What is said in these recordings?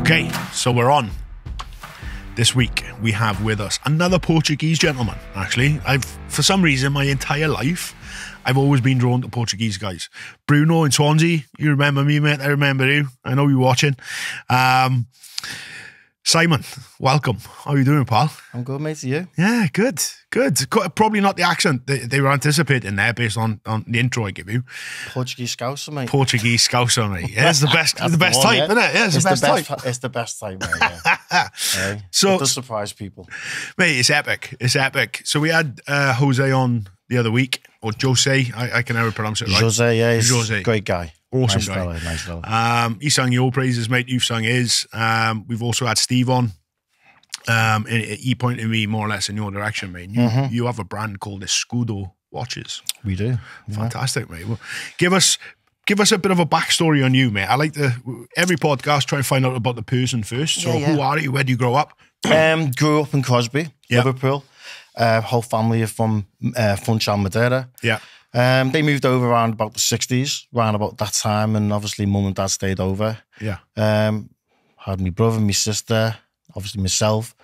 Okay, so we're on. This week we have with us another Portuguese gentleman. Actually, for some reason, my entire life, I've always been drawn to Portuguese guys. Bruno in Swansea, you remember me, mate? I remember you. I know you're watching. Simon, welcome. How are you doing, pal? I'm good, mate. To you? Yeah, good. Probably not the accent they were anticipating there based on the intro I give you. Portuguese Scouser, mate. Portuguese Scouser, mate. Yeah, it's the best, the best one, type, isn't it? Yeah, it's the best type. It's the best type, mate. Yeah. So, it does surprise people. Mate, it's epic. It's epic. So we had Jose on the other week, or Jose, I can never pronounce it right. Jose, yeah, he's Jose. a great guy. Awesome guy. Nice fella. He sang your praises, mate. You've sung his. We've also had Steve on. He pointed me more or less in your direction, mate. You have a brand called Escudo Watches. We do. Fantastic, mate. Well, give us a bit of a backstory on you, mate. I like every podcast try and find out about the person first. So who are you? Where do you grow up? Grew up in Crosby, Liverpool. Whole family are from Funchal, Madeira. Yeah. They moved over around about the 60s, around about that time, and obviously mum and dad stayed over. Yeah. Had my brother, my sister, obviously myself,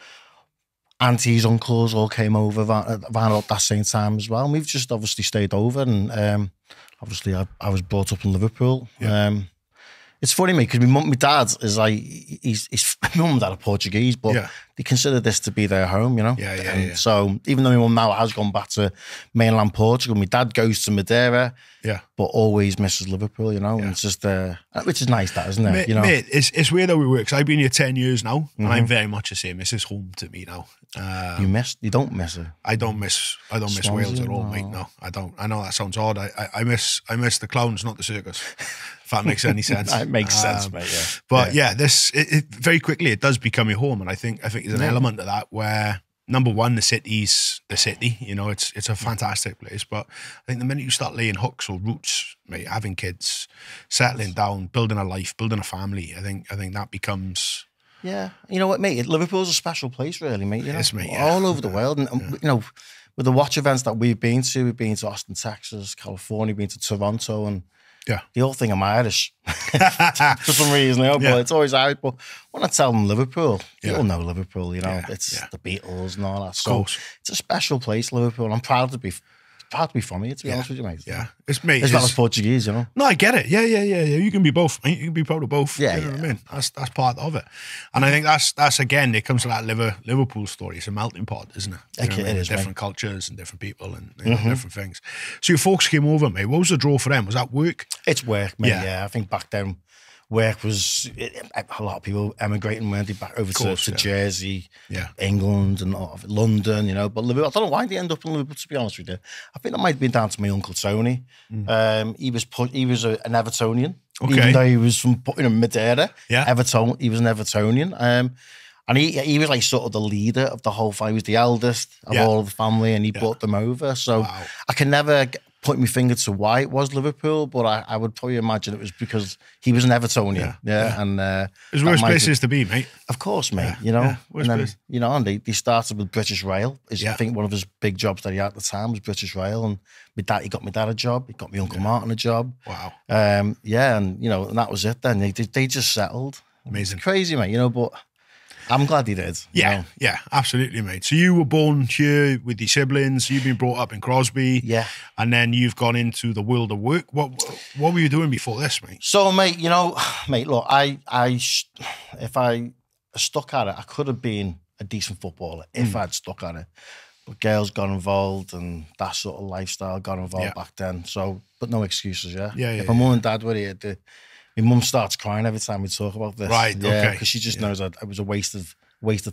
aunties, uncles all came over around about that same time as well. And we've just obviously stayed over, and obviously I was brought up in Liverpool. Yeah. It's funny, mate, because my dad is like, he's my mum and dad are Portuguese, but they consider this to be their home, you know? Yeah. So even though my mum now has gone back to mainland Portugal, my dad goes to Madeira, but always misses Liverpool, you know? And it's just, which is nice, that, isn't it? Mate, you know? Mate, it's weird how we work, because I've been here 10 years now, and I'm very much the same. This is home to me now. You don't miss it? I don't miss Wales at all, mate. No, I don't. I know that sounds odd. I miss the clowns, not the circus. If that makes any sense. It makes sense, mate. Yeah. But this very quickly it does become your home, and I think there's an element of that where number one, the city's the city. You know, it's a fantastic place. But I think the minute you start laying hooks or roots, mate, having kids, settling down, building a life, building a family, I think that becomes. Yeah, you know what, mate? Liverpool's a special place, really, mate. You know? Yes, mate. All over the world, and you know, with the watch events that we've been to Austin, Texas, California, been to Toronto, and they all think I'm Irish for some reason. You know, but it's always Irish. But when I tell them Liverpool, they all know Liverpool. You know, it's the Beatles and all that. So it's a special place, Liverpool. I'm proud to be from here, to be honest with you, mate. Yeah. It's me. As well as Portuguese, you know? No, I get it. Yeah. You can be both, mate. You can be proud of both. Yeah, you know what I mean? That's part of it. And I think that's again, it comes to that Liverpool story. It's a melting pot, isn't it? It is, different cultures and different people and different things. So your folks came over, mate. What was the draw for them? Was that work? It's work, mate. Yeah. I think back then, work was a lot of people emigrating, weren't they, back over to Jersey, England, and London, you know. But Liverpool, I don't know why they end up in Liverpool, to be honest with you. I think that might have been down to my uncle Tony. He was an Evertonian, even though he was from Madeira. Yeah, he was an Evertonian. And he was like sort of the leader of the whole family. He was the eldest of all of the family, and he brought them over. So I can never point my finger to why it was Liverpool, but I would probably imagine it was because he was an Evertonian. And it was worst places to be, mate. Of course, mate. You know, and then you know, and they started with British Rail. I think one of his big jobs that he had at the time was British Rail, and he got my dad a job. He got my uncle Martin a job. Wow. And you know, and that was it. Then they just settled. Amazing, it's crazy, mate. You know, but I'm glad he did. Yeah, absolutely, mate. So you were born here with your siblings. You've been brought up in Crosby. Yeah. And then you've gone into the world of work. What were you doing before this, mate? So, mate, you know, look, if I stuck at it, I could have been a decent footballer if I'd stuck at it. But girls got involved and that sort of lifestyle got involved back then. So, but no excuses, If my mum and dad were here, my mum starts crying every time we talk about this. Right, okay. Because she just knows that it was a waste of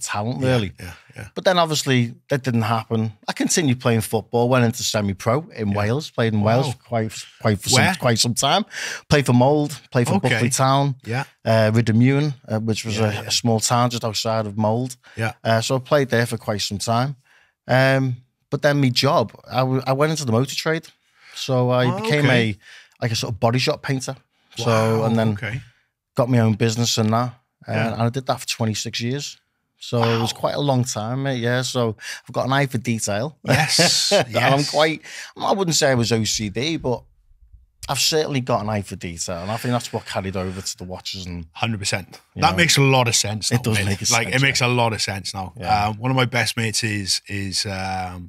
talent, really. Yeah. But then obviously that didn't happen. I continued playing football, went into semi-pro in Wales, played in Wales for quite some time. Played for Mold, played for Buckley Town, Riddermune, which was a small town just outside of Mold. So I played there for quite some time. But then my job, I went into the motor trade. So I became a sort of body shop painter. So, and then got my own business and that. And I did that for 26 years. So it was quite a long time, mate. So I've got an eye for detail. Yes. And I wouldn't say I was OCD, but I've certainly got an eye for detail, and I think that's what carried over to the watches. And 100%. That makes a lot of sense. Now, it does make a like sense. It makes a lot of sense now. Yeah. One of my best mates is a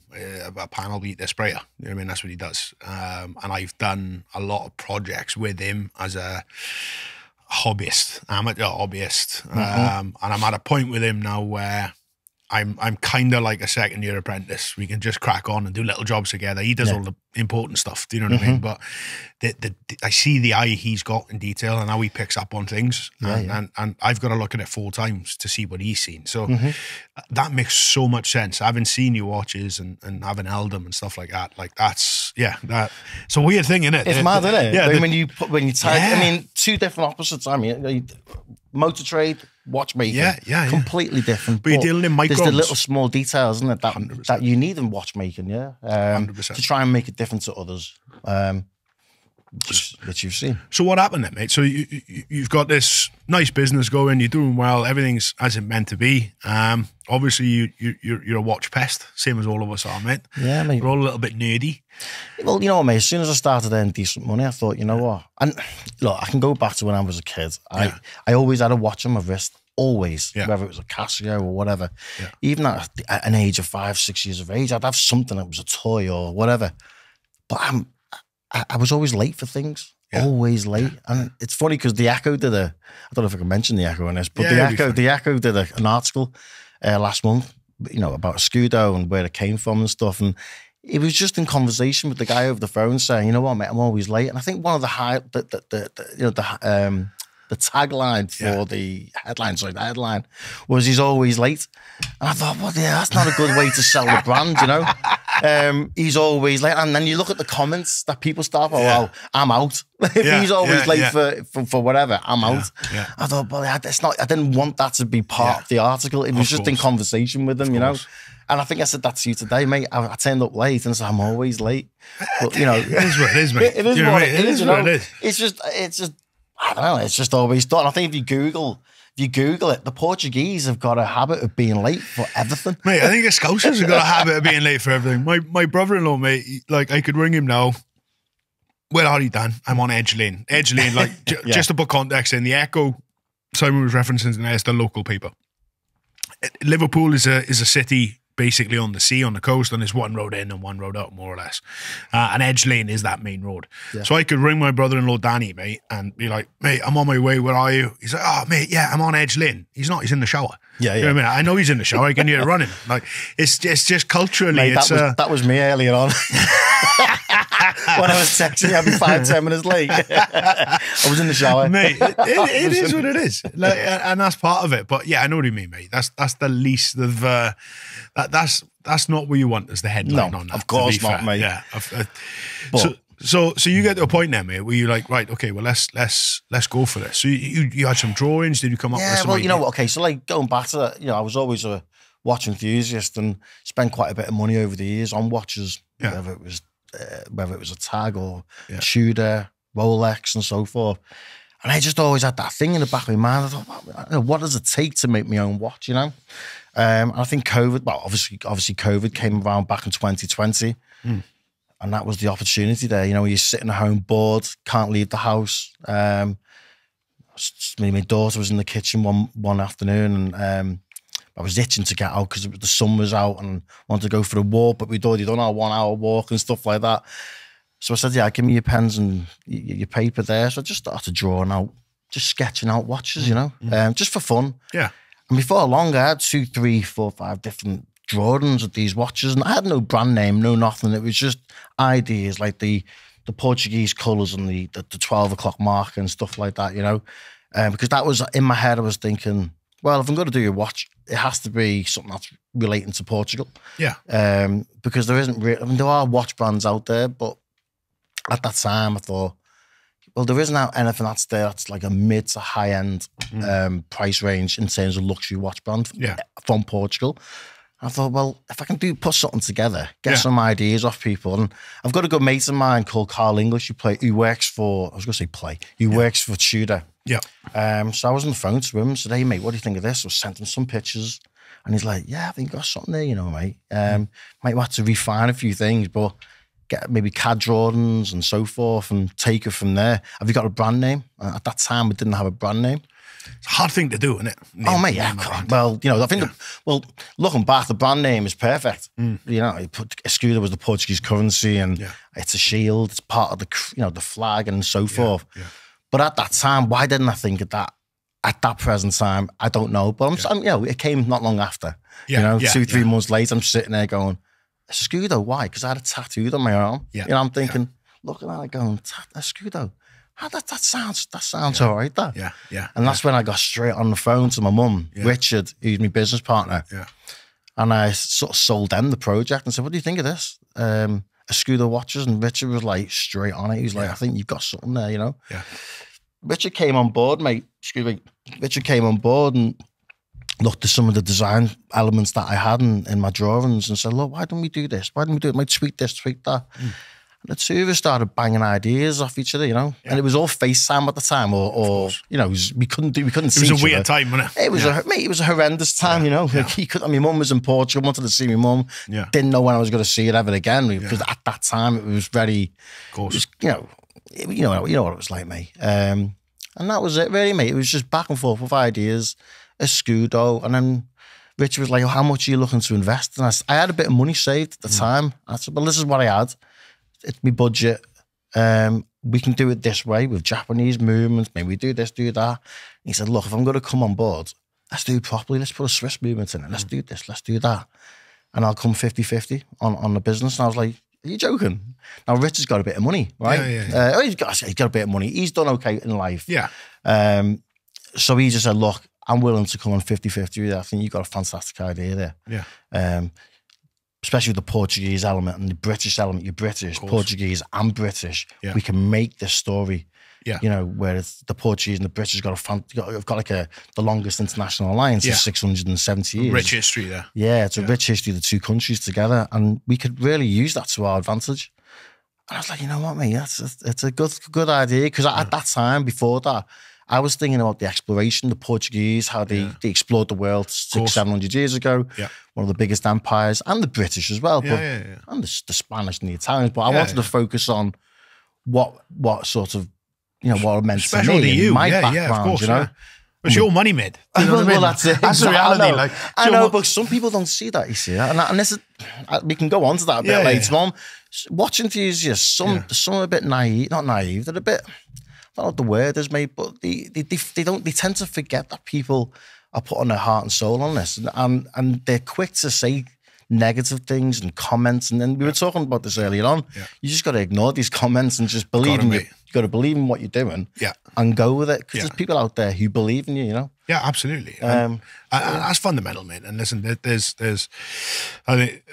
panel beater sprayer. You know what I mean? That's what he does. And I've done a lot of projects with him as a amateur hobbyist. And I'm at a point with him now where I'm kind of like a second year apprentice. We can just crack on and do little jobs together. He does all the important stuff. Do you know what I mean? But I see the eye he's got in detail and how he picks up on things. And I've got to look at it 4 times to see what he's seen. So that makes so much sense. Having seen your watches and having held them and stuff like that, like that's it's a weird thing, isn't it? It's mad, isn't it? Yeah. When you tag, I mean, 2 different opposites. I mean, motor trade, watchmaking, completely different. But you're dealing in microns. There's the little small details, isn't it, that you need in watchmaking, 100%. To try and make it different to others, which you've seen. So what happened then, mate? So you've got this nice business going, you're doing well, everything's as it meant to be. Obviously, you're a watch pest, same as all of us are, mate. Yeah, mate. We're all a little bit nerdy. Well, you know what, mate? As soon as I started earning decent money, I thought, you know what? And look, I can go back to when I was a kid. I always had a watch on my wrist, always, whether it was a Casio or whatever. Yeah. Even at an age of 5, 6 years of age, I'd have something that was a toy or whatever. But I was always late for things. Always late. And it's funny because the Echo did I don't know if I can mention the Echo on this, but the Echo did an article last month, about Escudo and where it came from and stuff. And it was just in conversation with the guy over the phone saying, you know what, mate, I'm always late. And I think one of the the tagline for the headline was he's always late. And I thought, well, that's not a good way to sell the brand, He's always late. And then you look at the comments that people start, well, I'm out. If he's always late for whatever, I'm out. Yeah. I thought, well, I didn't want that to be part of the article. It was just in conversation with them, And I think I said that to you today, mate. I turned up late and said, I'm always late. But, it is what it is, mate. It is what it is. It's just, I don't know, it's just always done. I think if you Google it, the Portuguese have got a habit of being late for everything. Mate, I think the Scousers have got a habit of being late for everything. My brother-in-law, mate, like I could ring him now. Where are you, Dan? I'm on Edge Lane. Edge Lane, just to put context in, the Echo Simon was referencing there, it's the local paper. Liverpool is a city basically on the sea, on the coast, and there's one road in and one road out, more or less. And Edge Lane is that main road. Yeah. So I could ring my brother-in-law, Danny, mate, and be like, mate, I'm on my way, where are you? He's like, oh, mate, yeah, I'm on Edge Lane. He's not, he's in the shower. Yeah, you know what I mean? I know he's in the shower, I can hear it running. Like, it's just culturally, mate, that was me earlier on. When I was texting you, I'd be 5-10 minutes late. I was in the shower. Mate, it is what it is. Like, and that's part of it. But yeah, I know what you mean, mate. That's the least of... That's not what you want as the headline on that. Of course not, mate. Yeah. So you get to a point now, mate, where you're like, right, okay, well, let's go for this. So you had some drawings. Did you come up with some? Yeah, well, you know what? Okay, so like going back to that, I was always a watch enthusiast and spent quite a bit of money over the years on watches, whether it was a Tag or Tudor, Rolex, and so forth. And I just always had that thing in the back of my mind. I thought, what does it take to make my own watch? I think COVID. Well, obviously, COVID came around back in 2020. And that was the opportunity there. You're sitting at home bored, can't leave the house. My daughter was in the kitchen one afternoon, and I was itching to get out because the sun was out and wanted to go for a walk, but we'd already done our 1 hour walk and stuff like that. So I said, yeah, give me your pens and your paper there. So I just started drawing out, just sketching out watches, just for fun. Yeah. And before long, I had 2, 3, 4, 5 different drawings of these watches, and I had no brand name, no nothing. It was just ideas like the Portuguese colours and the 12 o'clock mark and stuff like that, because that was in my head. I was thinking, well, if I'm going to do a watch, it has to be something that's relating to Portugal. Yeah. Because there isn't really, there are watch brands out there, but at that time I thought, well, there isn't anything that's there that's like a mid to high end price range in terms of luxury watch brand from Portugal. I thought, well, if I can put something together, get some ideas off people. And I've got a good mate of mine called Carl English who works for, I was going to say play, he works for Tudor. Yeah. So I was on the phone to him, said, hey, mate, what do you think of this? I sent him some pictures. And he's like, yeah, I think you got something there, mate. Might have to refine a few things, but get maybe CAD drawings and so forth and take it from there. Have you got a brand name? At that time, we didn't have a brand name. It's a hard thing to do, isn't it? Oh, mate, yeah. Well, you know, I think, looking back, the brand name is perfect. You know, Escudo was the Portuguese currency, and it's a shield. It's part of the, you know, the flag and so forth. But at that time, why didn't I think of that? At that present time, I don't know. But I'm you know, it came not long after. You know, 2-3 months later, I'm sitting there going, Escudo, why? Because I had a tattooed on my arm. You know, I'm thinking, looking at it going, Escudo. That sounds all right, that. And that's when I got straight on the phone to my mum, Richard, who's my business partner. And I sort of sold them the project and said, what do you think of this? Escudo Watches. And Richard was like straight on it. He was like, I think you've got something there, you know? Richard came on board, mate. Excuse me. Richard came on board and looked at some of the design elements that I had in my drawings and said, look, why don't we do this? Why don't we do it? Might tweak this, tweak that. And the two of us started banging ideas off each other, you know? And it was all FaceTime at the time, or you know, we couldn't see each other. It was a weird time, wasn't it? It was a horrendous time, you know? Like, my mum was in Portugal, wanted to see my mum. Didn't know when I was going to see her ever again, because at that time it was very, of course. It was, you know what it was like, mate. And that was it, really, mate. It was just back and forth with ideas, Escudo, and then Richard was like, how much are you looking to invest? And I had a bit of money saved at the time. I said, well, this is what I had. It's my budget. We can do it this way with Japanese movements. Maybe we do this, do that. And he said, look, if I'm going to come on board, let's do it properly. Let's put a Swiss movement in it. Let's do this. Let's do that. And I'll come 50-50 on the business. And I was like, are you joking? Now, Richard's got a bit of money, right? He's got a bit of money. He's done okay in life. So he just said, look, I'm willing to come on 50-50. I think you've got a fantastic idea there. Especially with the Portuguese element and the British element. You're British, Portuguese and British. We can make this story, you know, whereas the Portuguese and the British have got like the longest international alliance of 670 years. Rich history there. Yeah, it's a rich history of the two countries together, and we could really use that to our advantage. And I was like, you know what, mate, it's a good idea, because at that time, before that, I was thinking about the exploration, the Portuguese, how they explored the world 600-700 years ago. One of the biggest empires, and the British as well, and the Spanish and the Italians. But I wanted to focus on what sort of, you know, what it meant to me, you. My background, of course, you know. It's your money, mate. You know what I mean? That's it. That's the reality. I know, but some people don't see that, you see. And this is, we can go on to that a bit later on. Watch enthusiasts, some are a bit naive, not naive, they're a bit, I don't know what the word is, mate, but they tend to forget that people are putting their heart and soul on this, and they're quick to say negative things and comments. And then we were talking about this earlier on. You just got to ignore these comments and just believe in you. You got to believe in what you're doing. And go with it, because there's people out there who believe in you. You know. Yeah, absolutely. That's fundamental, mate. And listen, there's I think.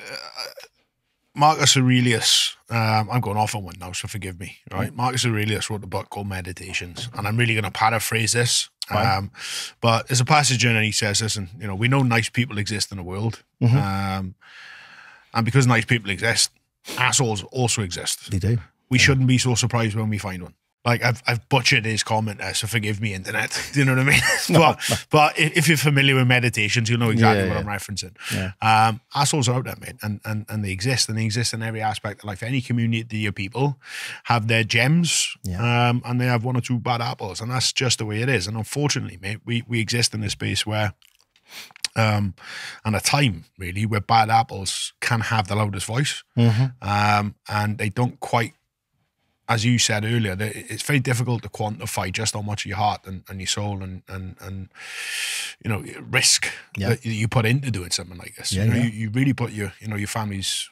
Marcus Aurelius, I'm going off on one now, so forgive me, right? Marcus Aurelius wrote a book called Meditations, and I'm really going to paraphrase this. But there's a passage in it, and he says, listen, you know, we know nice people exist in the world. And because nice people exist, assholes also exist. They do. We shouldn't be so surprised when we find one. Like, I've butchered his comment there, so forgive me, internet. Do you know what I mean? But if you're familiar with Meditations, you'll know exactly what I'm referencing. Assholes are out there, mate, and they exist in every aspect of life. Any community of people have their gems, and they have one or two bad apples, and that's just the way it is. And unfortunately, mate, we exist in this space where, and a time, really, where bad apples can have the loudest voice, and they don't quite, as you said earlier, it's very difficult to quantify just how much of your heart and your soul and you know, risk that you put into doing something like this. You really put your family's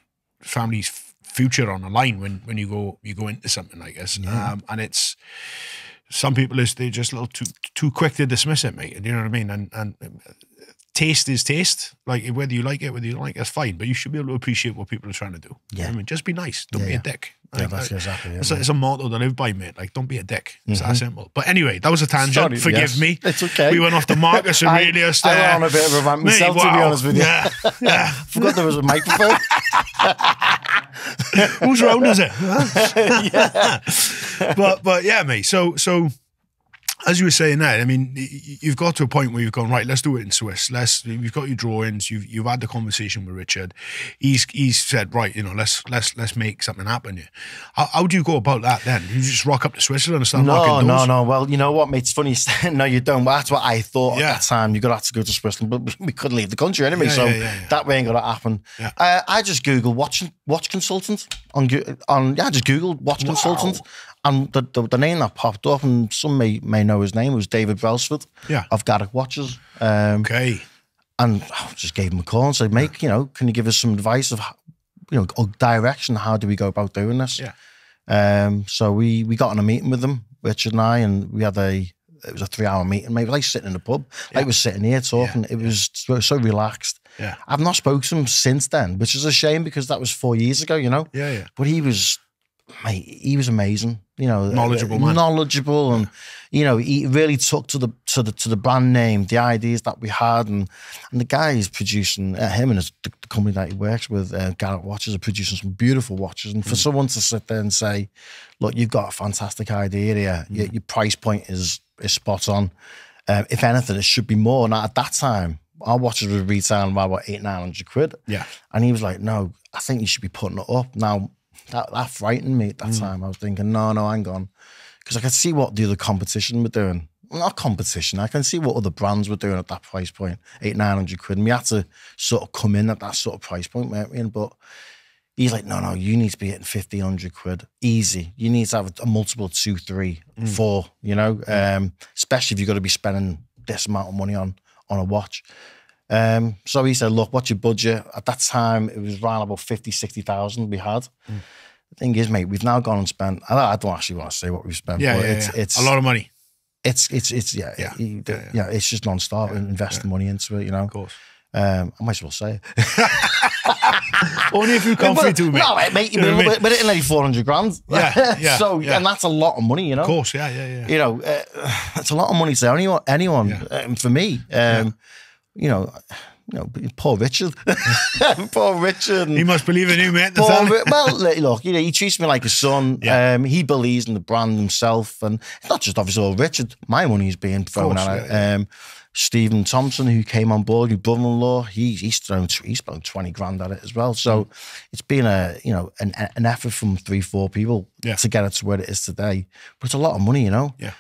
future on the line when you go into something like this. And it's, some people they're just a little too quick to dismiss it, mate. You know what I mean? And taste is taste. Like, whether you like it, whether you don't like it, it's fine. But you should be able to appreciate what people are trying to do. You know what I mean? Just be nice. Don't be a dick. That's exactly it. It's a motto to live by, mate. Like, don't be a dick. It's that simple. But anyway, that was a tangent. Forgive me. It's okay. We went off to Marcus Aurelius there. I went on a bit of a rant myself, to be honest with you. Forgot there was a microphone. Whose round is it? But yeah, mate. So as you were saying that, I mean, you've got to a point where you've gone, right, let's do it in Swiss. You've got your drawings. You've had the conversation with Richard. He's said, right, you know, let's make something happen here. How do you go about that then? You just rock up to Switzerland and start knocking doors? No. Well, you know what, mate? It's funny. No, you don't. Well, that's what I thought at that time. You're going to have to go to Switzerland, but we couldn't leave the country anyway, that way ain't going to happen. Yeah. I just Googled watch consultant on just Googled watch consultant. And the name that popped up, and some may know his name, was David Brailsford of Garrick Watches. Okay. And I just gave him a call and said, mate, you know, can you give us some advice of, you know, or direction? How do we go about doing this? Yeah. So we got on a meeting with them, Richard and I, and we had it was a 3-hour meeting, maybe like sitting in a pub. Like we're sitting here talking. It was so relaxed. Yeah. I've not spoken to him since then, which is a shame because that was 4 years ago, you know? Yeah. But he was amazing, you know, knowledgeable, and you know, he really took to the brand name, the ideas that we had, and the guy is producing him and the company that he works with, Garrick Watches, are producing some beautiful watches. And for someone to sit there and say, "Look, you've got a fantastic idea here. Your price point is spot on. If anything, it should be more." And at that time, our watches were retailing by about £800-900. Yeah, and he was like, "No, I think you should be putting it up now." That frightened me at that time. I was thinking, no, hang on. Because I could see what the other competition were doing. Well, not competition. I can see what other brands were doing at that price point, £800-900. And we had to sort of come in at that sort of price point, weren't we? But he's like, no, you need to be hitting £1,500. Easy. You need to have a multiple of 2, 3, 4, you know, especially if you're going to be spending this amount of money on a watch. So he said, look, what's your budget? At that time, it was around about 50,000-60,000 we had. The thing is, mate, we've now gone and spent, I don't actually want to say what we've spent, but it's a lot of money. It's just non-stop investing money into it, you know. Of course. I might as well say it. Only if you come free to, mate. No, mate, we're hitting like 400 grand. So, and that's a lot of money, you know. Of course, yeah. You know, it's a lot of money to anyone. For me, you know, poor Richard. Poor Richard. He must believe in you, mate. Well, look, you know, he treats me like a son. Yeah. He believes in the brand himself. And it's not just obviously all Richard. My money's being thrown at it. Stephen Thompson, who came on board, your brother-in-law, he's thrown 20 grand at it as well. So it's been an effort from 3-4 people to get it to where it is today. But it's a lot of money, you know. Yeah.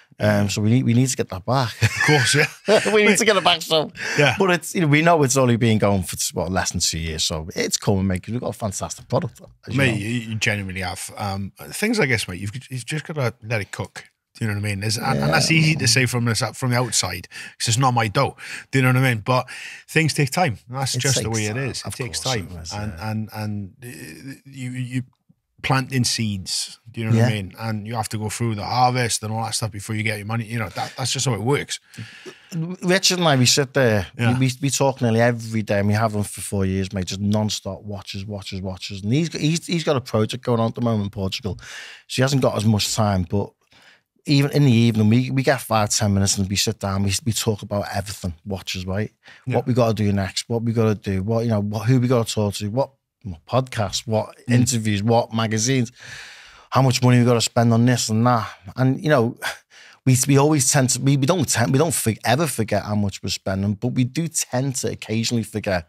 So we need to get that back. Of course, yeah. We need to get it back. So but it's, you know, we know it's only been going for less than 2 years, so it's coming, mate. Because we've got a fantastic product. Mate, you genuinely have. Things like this, mate. You've just got to let it cook. Do you know what I mean? And that's easy to say from the outside because it's not my dough. Do you know what I mean? But things take time. That's just the way it is. It takes time, and you planting seeds. Do you know what I mean? And you have to go through the harvest and all that stuff before you get your money. You know, that's just how it works. Richard and I, we sit there, we talk nearly every day, and we have them for 4 years, mate, just non-stop watches. And he's got a project going on at the moment in Portugal, so he hasn't got as much time, but even in the evening, we get 5-10 minutes and we sit down, we talk about everything, watches, right? Yeah. What we got to do next, what we got to do, who we got to talk to, what podcasts, what interviews, what magazines, how much money we got to spend on this and that. And, you know, we always tend to, we don't ever forget how much we're spending, but we do tend to occasionally forget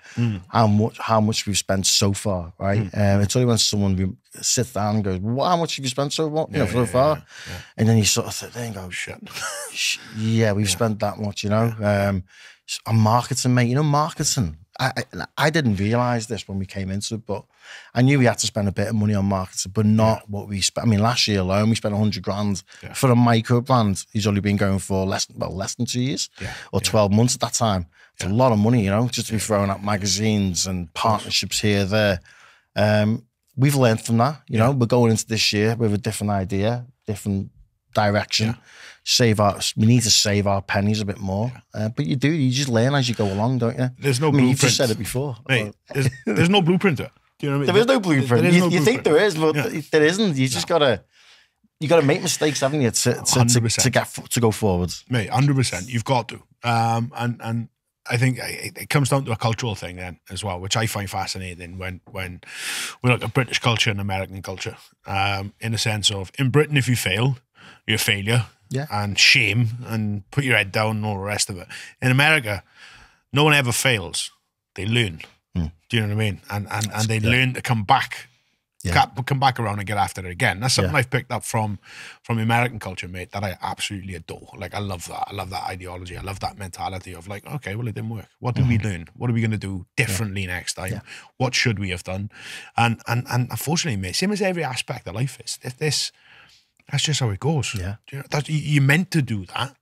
how much we've spent so far, right? It's only when someone sits down and goes, well, how much have you spent so far? Yeah. And then you sort of sit there and go, shit. Yeah, we've spent that much, you know. On marketing, mate, you know, marketing. I didn't realise this when we came into it, but I knew we had to spend a bit of money on marketing, but not what we spent. I mean, last year alone, we spent 100 grand for a micro brand. He's only been going for less than 2 years or 12 months at that time. It's a lot of money, you know, just to be throwing out magazines and partnerships here, there. We've learned from that, you know. We're going into this year with a different idea, different direction. We need to save our pennies a bit more, but you just learn as you go along, don't you? There's no blueprint. You've just said it before, mate. There's no blueprint to it. Do you know what I mean? There is no blueprint. You think there is, but there isn't. You just gotta make mistakes, haven't you, to go forwards, mate? 100%. You've got to, and I think it comes down to a cultural thing then as well, which I find fascinating when we look at British culture and American culture, in the sense of, in Britain, if you fail, you're a failure. and shame and put your head down and all the rest of it. In America, no one ever fails. They learn. Do you know what I mean? And they learn to come back. Come back around and get after it again. That's something I've picked up from American culture, mate, that I absolutely adore. Like, I love that. I love that ideology. I love that mentality of like, okay, well, it didn't work. What did we learn? What are we going to do differently next time? What should we have done? And unfortunately, mate, same as every aspect of life is, that's just how it goes. Yeah. You know, you're meant to do that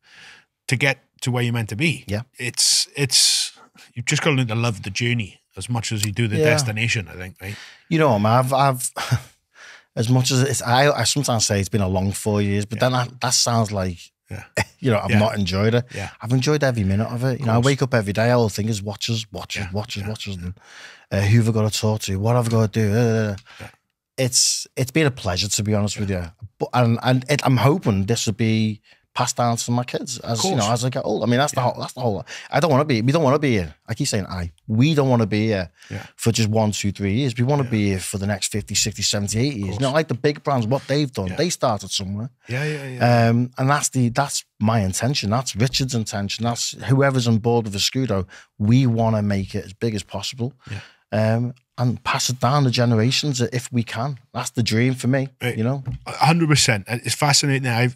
to get to where you're meant to be. Yeah. It's you've just got to learn to love the journey as much as you do the destination, I think, right? You know, I've as much as it's, I sometimes say it's been a long 4 years, but then that sounds like, you know, I've not enjoyed it. Yeah. I've enjoyed every minute of it. You know, I wake up every day, all I think is watches, and who have I got to talk to? What have I got to do? It's been a pleasure, to be honest with you. But I'm hoping this will be passed down to my kids as you know, as I get older. I mean, that's the whole. We don't want to be here. I keep saying we don't want to be here for just 1, 2, 3 years. We want to be here for the next 50, 60, 70, 80 years. You know, like the big brands, what they've done, they started somewhere. And that's my intention. That's Richard's intention. That's whoever's on board with Escudo. We want to make it as big as possible. And pass it down the generations if we can. That's the dream for me, you know? 100%. It's fascinating. I've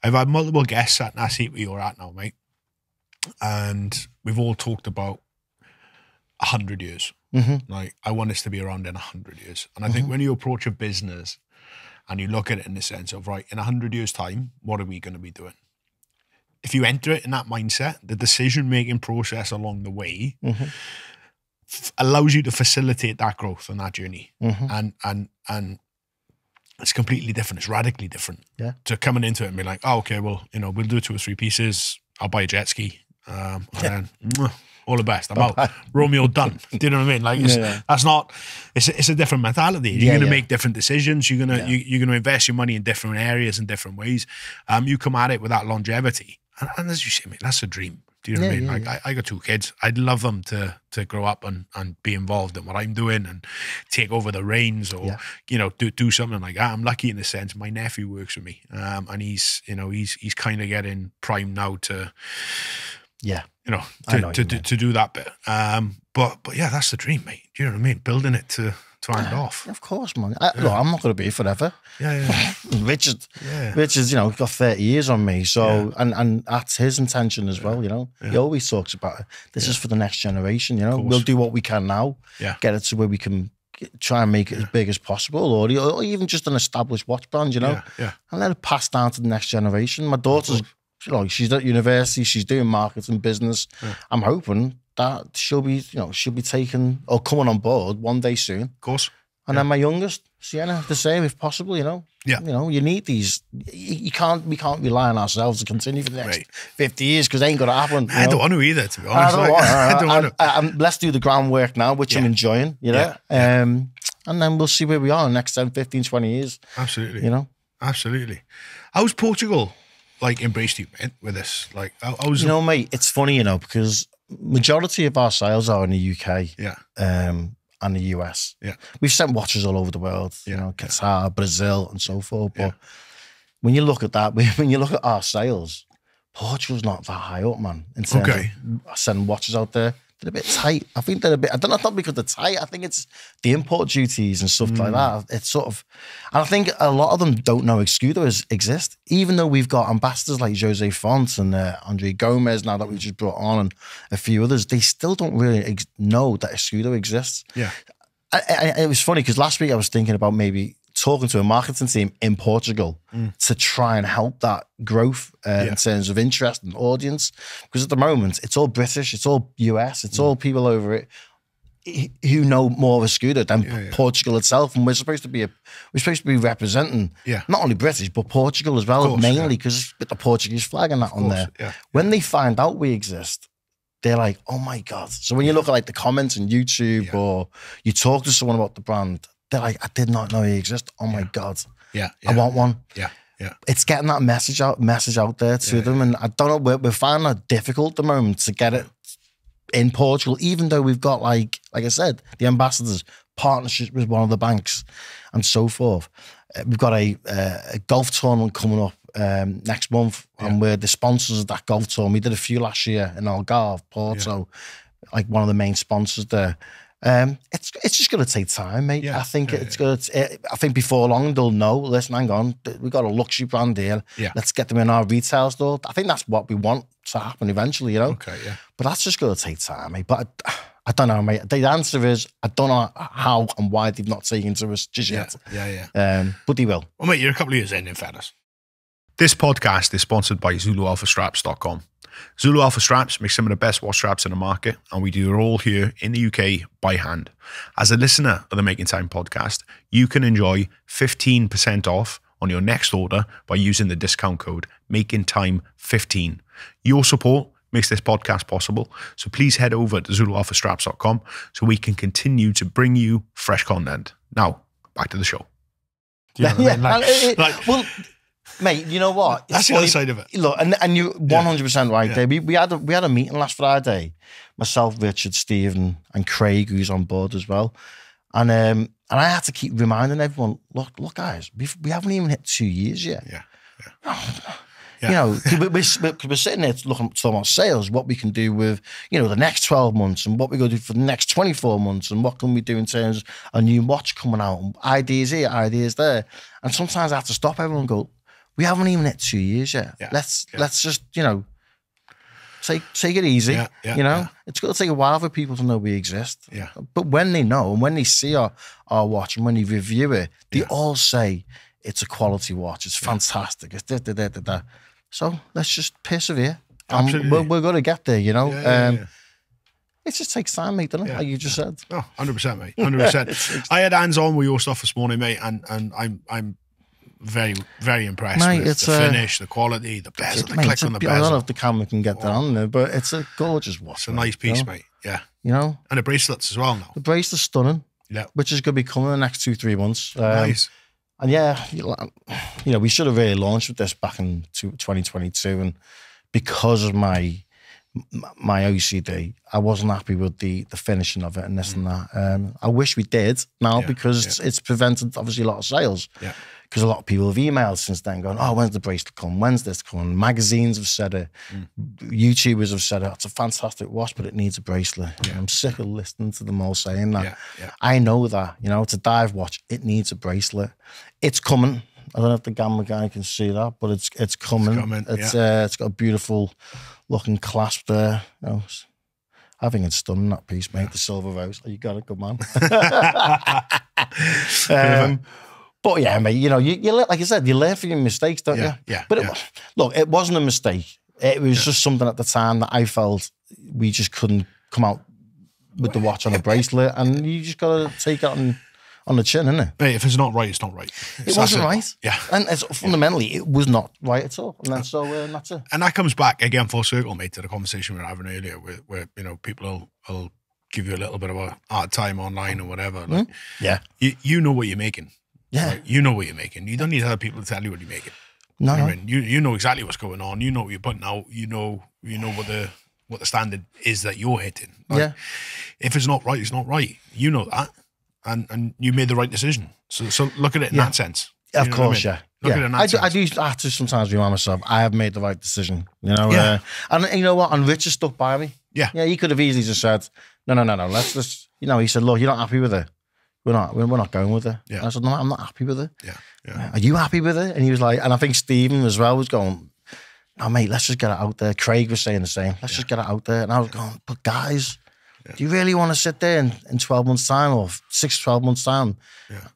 had multiple guests at that seat where you're at now, mate. And we've all talked about 100 years. Like, I want us to be around in 100 years. And I think when you approach a business and you look at it in the sense of, right, in 100 years' time, what are we going to be doing? If you enter it in that mindset, the decision-making process along the way allows you to facilitate that growth on that journey. And it's completely different. It's radically different. To coming into it and be like, oh, okay, well, you know, we'll do 2 or 3 pieces. I'll buy a jet ski. And then all the best. I'm out. Romeo done. Do you know what I mean? Like, that's not, it's a different mentality. You're going to make different decisions. You're going to invest your money in different areas in different ways. You come at it with that longevity. And as you say, mate, that's a dream. Do you know what I mean? Like, I got 2 kids. I'd love them to grow up and be involved in what I'm doing and take over the reins or, you know, do something like that. I'm lucky in the sense my nephew works with me. And he's kind of getting primed now to, you know, to do that bit. But yeah, that's the dream, mate. Do you know what I mean? Building it to end off. Of course, man. Look, I'm not going to be here forever. Richard's, you know, got 30 years on me. So, and that's his intention as well, you know. He always talks about it. This is for the next generation, you know. We'll do what we can now, get it to where we can try and make it as big as possible, or even just an established watch brand, you know, and let it pass down to the next generation. My daughter's, you know, she's at university, she's doing marketing business. I'm hoping that she'll be taken or coming on board one day soon. Of course. And then my youngest, Sienna, the same if possible, you know. You know, you need these. We can't rely on ourselves to continue for the next 50 years because it ain't going to happen. I don't want to either, to be honest. I don't want to. Let's do the groundwork now, which I'm enjoying, you know. And then we'll see where we are in the next 10, 15, 20 years. Absolutely. You know? Absolutely. How's Portugal, like, embraced you, mate, with this? Like, how's... You know, mate, it's funny, you know, because majority of our sales are in the UK and the US. We've sent watches all over the world, you know, Qatar, Brazil, and so forth. But when you look at that, when you look at our sales, Portugal's not that high up, man. In terms of sending watches out there, they're a bit tight. I think they're a bit, I don't know, not because they're tight. I think it's the import duties and stuff like that. It's sort of, and I think a lot of them don't know Escudo exists, even though we've got ambassadors like Jose Font and Andre Gomez now that we've just brought on and a few others. They still don't really know that Escudo exists. It was funny because last week I was thinking about maybe talking to a marketing team in Portugal to try and help that growth in terms of interest and audience. Because at the moment, it's all British, it's all US, it's all people over it who know more of Escudo than Portugal itself. And we're supposed to be representing not only British, but Portugal as well, mainly because with the Portuguese flag and that on there. When they find out we exist, they're like, oh my God. So when you look at like the comments on YouTube or you talk to someone about the brand, they're like, I did not know he exists. Oh my God. I want one. It's getting that message out there to them. And I don't know, we're finding it difficult at the moment to get it in Portugal, even though we've got, like I said, the ambassadors, partnerships with one of the banks and so forth. we've got a golf tournament coming up next month, and we're the sponsors of that golf tournament. We did a few last year in Algarve, Porto, like one of the main sponsors there. It's just going to take time, mate. I think it's going to. I think before long they'll know. Listen, hang on, we've got a luxury brand here. Let's get them in our retail store. I think that's what we want to happen eventually, you know. Okay, yeah. But that's just going to take time, mate. But I don't know, mate. The answer is I don't know how and why they've not taken to us just yet. But they will. Well, mate, you're a couple of years in fairness. This podcast is sponsored by zulualphastraps.com. Zulu Alpha Straps make some of the best watch straps in the market, and we do it all here in the UK by hand. As a listener of the Making Time podcast, you can enjoy 15% off on your next order by using the discount code MakingTime15. Your support makes this podcast possible, so please head over to zulualphastraps.com so we can continue to bring you fresh content. Now, back to the show. Do you know what I mean? Well, mate, you know what? That's the other side of it. Look, and you're 100% right there. We had a meeting last Friday, myself, Richard, Stephen, and Craig, who's on board as well. And I had to keep reminding everyone, look, guys, we haven't even hit 2 years yet. You know, we're sitting there looking at sales, what we can do with, you know, the next 12 months and what we're going to do for the next 24 months and what can we do in terms of a new watch coming out, and ideas here, ideas there. And sometimes I have to stop everyone and go, we haven't even hit 2 years yet. Let's just, you know, take it easy. You know, it's going to take a while for people to know we exist. But when they know and when they see our watch and when they review it, they all say it's a quality watch. It's fantastic. It's da. So let's just persevere. Absolutely. We're going to get there, you know. It just takes time, mate, doesn't it? Like you just said. Oh, 100%, mate. 100%. I had hands on with your stuff this morning, mate, and I'm very, very impressed with the finish, the quality, the bezel, the click on the bezel. I don't know if the camera can get that on there, but it's a gorgeous watch. It's a nice piece, mate. Yeah. You know? And the bracelets as well now. The bracelet's stunning. Yeah. Which is going to be coming in the next 2-3 months. Nice. And yeah, you know, we should have really launched with this back in 2022. And because of my OCD, I wasn't happy with the finishing of it and this and that. I wish we did now because it's prevented obviously a lot of sales. Yeah. Because a lot of people have emailed since then going, oh, when's the bracelet come? When's this coming? Magazines have said it. YouTubers have said it. It's a fantastic watch, but it needs a bracelet. Yeah. I'm sick of listening to them all saying that. I know that, you know, it's a dive watch. It needs a bracelet. It's coming. I don't know if the camera guy can see that, but it's coming. It's got a beautiful looking clasp there. You know, I think it's stunning, that piece, mate. The silver rose. Oh, you got it, good man. But yeah, mate, you know, you like I said, you learn from your mistakes, don't you? Yeah. But look, it wasn't a mistake. It was just something at the time that I felt we just couldn't come out with the watch on a bracelet, and you just got to take it on the chin, innit? Mate, if it's not right, it's not right. It wasn't right. Yeah. And fundamentally, it was not right at all. And that's that's it. And that comes back again full circle, mate, to the conversation we were having earlier, where you know, people will give you a little bit of a hard time online or whatever. Like, you know what you're making. Yeah. Right? You know what you're making. You don't need other people to tell you what you're making. No. I mean, you know exactly what's going on. You know what you're putting out. You know what the standard is that you're hitting. Like, if it's not right, it's not right. You know that. And you made the right decision. So look at it in that sense. Of course, Look at it in that sense. I do have to sometimes remind myself, I have made the right decision. You know? And you know what? And Richard stuck by me. Yeah, he could have easily just said, no. Let's just, you know, he said, look, you're not happy with it. We're not going with it. Yeah. And I said, no, I'm not happy with it. Yeah. Are you happy with it? And he was like, and I think Stephen as well was going, no, mate, let's just get it out there. Craig was saying the same. Let's just get it out there. And I was going, but guys, do you really want to sit there in 12 months' time or 12 months' time?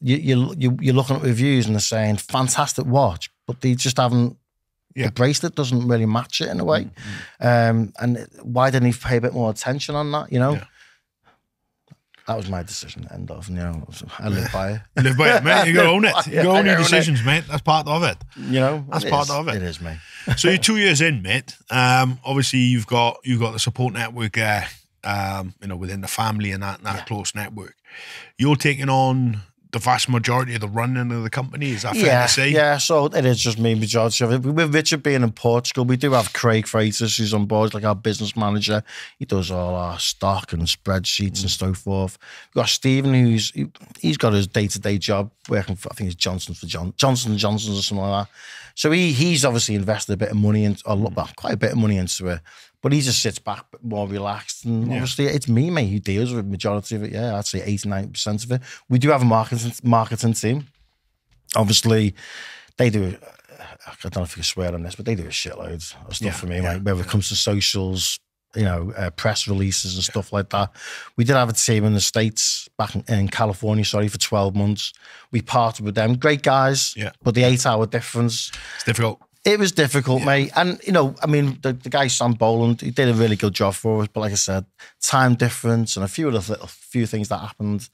You're looking at reviews and they're saying, fantastic watch, but they just haven't, the bracelet doesn't really match it in a way. And why didn't he pay a bit more attention on that, you know? Yeah. That was my decision, end of. You know, I live by it. You live by it, mate. You got to own it. You got to own your decisions, mate. That's part of it. You know, that's part of it. It is, mate. So you're 2 years in, mate. Obviously, you've got the support network there. You know, within the family and that close network. You're taking on the vast majority of the running of the company. Is that fair to say? Yeah, so it is just me, majority of it. With Richard being in Portugal, we do have Craig Freitas, who's on board, like our business manager. He does all our stock and spreadsheets and so forth. We've got Stephen, he's got his day-to-day job working for, I think it's Johnson & Johnson's or something like that. So he's obviously invested a bit of money quite a bit of money into it. But he just sits back more relaxed. And obviously it's me, mate, who deals with the majority of it. Yeah, I'd say 89% of it. We do have a marketing team. Obviously, they do, I don't know if you can swear on this, but they do a shitload of stuff for me, mate. Whether it comes to socials, press releases and stuff like that. We did have a team in the States, back in California, for 12 months. We partnered with them. Great guys, but the 8-hour difference. It's difficult. It was difficult, mate. And, the guy, Sam Boland, he did a really good job for us. But like I said, time difference and a few things that happened.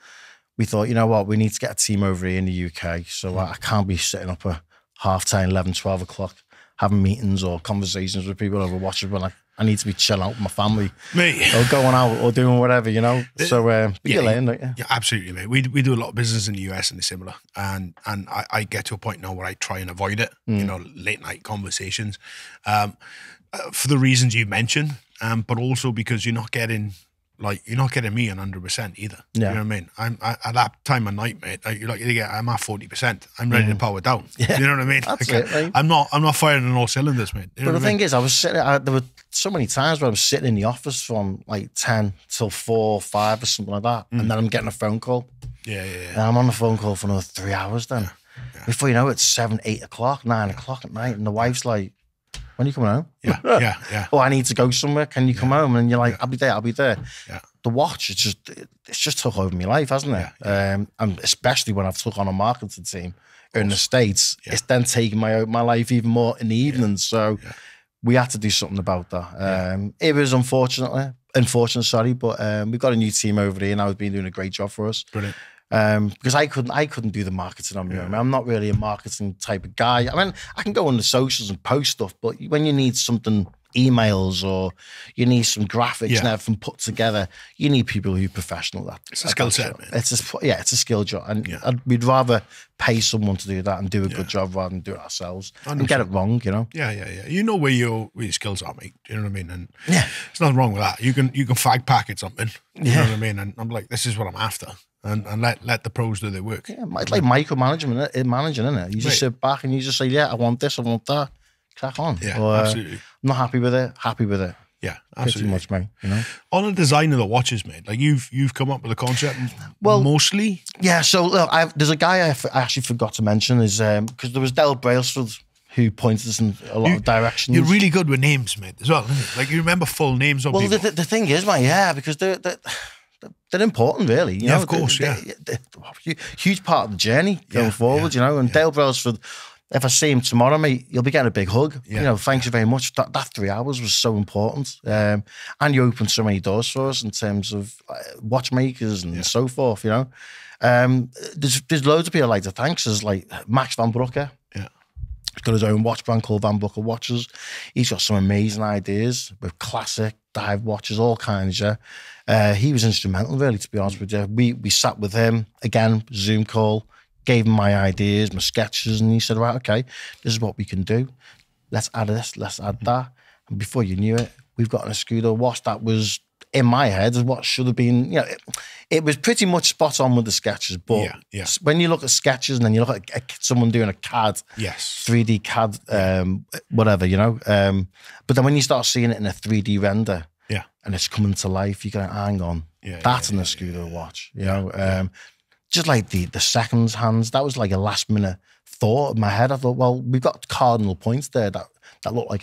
We thought, you know what, we need to get a team over here in the UK. So I can't be sitting up at 10:30, 11, 12 o'clock, having meetings or conversations with people over watches when I need to be chilling out with my family. Mate. Or going out or doing whatever, So you learn, don't you? Yeah, absolutely, mate. We do a lot of business in the US and it's similar. And I get to a point now where I try and avoid it, late night conversations. For the reasons you mentioned, but also because you're not getting me 100% either. Yeah. You know what I mean? I'm at that time of night, mate. I'm at 40%. I'm ready to power down. Yeah. You know what I mean? That's it, right? I'm not firing on all cylinders, mate. But the thing is, I was sitting. There were so many times where I was sitting in the office from 10 till 4 or 5 or something like that, and then I'm getting a phone call. Yeah. And I'm on the phone call for another 3 hours. Then before you know it, it's 7, 8 o'clock, 9 o'clock at night, and the wife's like, "When are you coming home?" Yeah. Oh, I need to go somewhere. Can you come home? And you're like, "I'll be there." Yeah. The watch, it's just took over my life, hasn't it? Yeah. And especially when I've took on a marketing team in the States, it's then taken my life even more in the evenings. So we had to do something about that. It was unfortunate, but we've got a new team over there and I've been doing a great job for us. Brilliant. Because I couldn't do the marketing on my own. I'm not really a marketing type of guy. I mean, I can go on the socials and post stuff, but when you need something, emails or you need some graphics and everything put together, you need people who are professional. It's a skill set, man. It's a skill job, and we'd rather pay someone to do that and do a good job rather than do it ourselves and get it wrong. Yeah. You know where your skills are, mate. You know what I mean? And there's nothing wrong with that. You can fag packet something. You know what I mean? And I'm like, this is what I'm after. And let the pros do their work. Yeah, it's like micromanagement, managing, isn't it? You just sit back and you just say, I want this, I want that. Crack on. Yeah, absolutely. I'm not happy with it. Happy with it. Yeah, absolutely. Pretty much, mate. On the design of the watches, mate. Like you've come up with a concept. Well, mostly. Yeah. So look, there's a guy I actually forgot to mention is because there was Del Brailsford who pointed us in a lot of directions. You're really good with names, mate, as well. Isn't it? Like you remember full names of people. Well, the thing is, mate, because they're important, really. You know? Of course, they're huge part of the journey going forward, And Dale Brailsford, if I see him tomorrow, mate, you'll be getting a big hug. Yeah. Thanks you very much. That 3 hours was so important. And you opened so many doors for us in terms of watchmakers and so forth, There's loads of people I'd like to thank. There's like Max Van Brugge. Yeah. He's got his own watch brand called Van Brugge Watches. He's got some amazing ideas with classic dive watches, all kinds, he was instrumental, really, to be honest with you. We sat with him, again, Zoom call, gave him my ideas, my sketches, and he said, right, okay, this is what we can do. Let's add this, let's add that. And before you knew it, we've got an Escudo watch that was, in my head, what should have been, it was pretty much spot on with the sketches. But when you look at sketches and then you look at someone doing a CAD, 3D CAD, whatever, but then when you start seeing it in a 3D render, and it's coming to life, you go, hang on, that's an Escudo watch, just like the seconds hands, that was like a last minute thought in my head. I thought, well, we've got cardinal points there that look like